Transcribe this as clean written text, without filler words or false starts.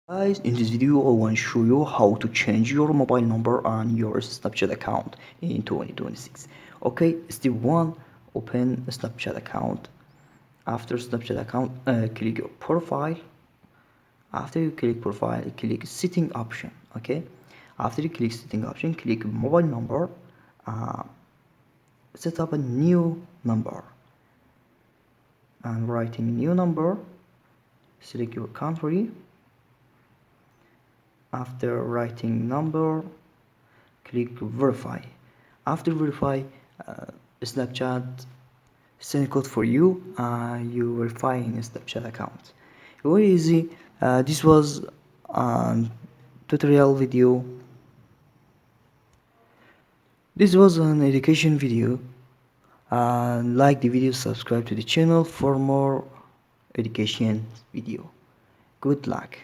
Guys, in this video I want to show you how to change your mobile number on your Snapchat account in 2026. Okay, step 1, open a Snapchat account. After Snapchat account, click your profile. After you click profile, click setting option. Okay, after you click setting option, click mobile number. uh, Set up a new number and writing new number. Select your country. After writing number, click verify. After verify, uh, Snapchat send code for you. You verifying a Snapchat account. Very easy. This was a tutorial video. This was an education video. Like the video, subscribe to the channel for more education video. Good luck.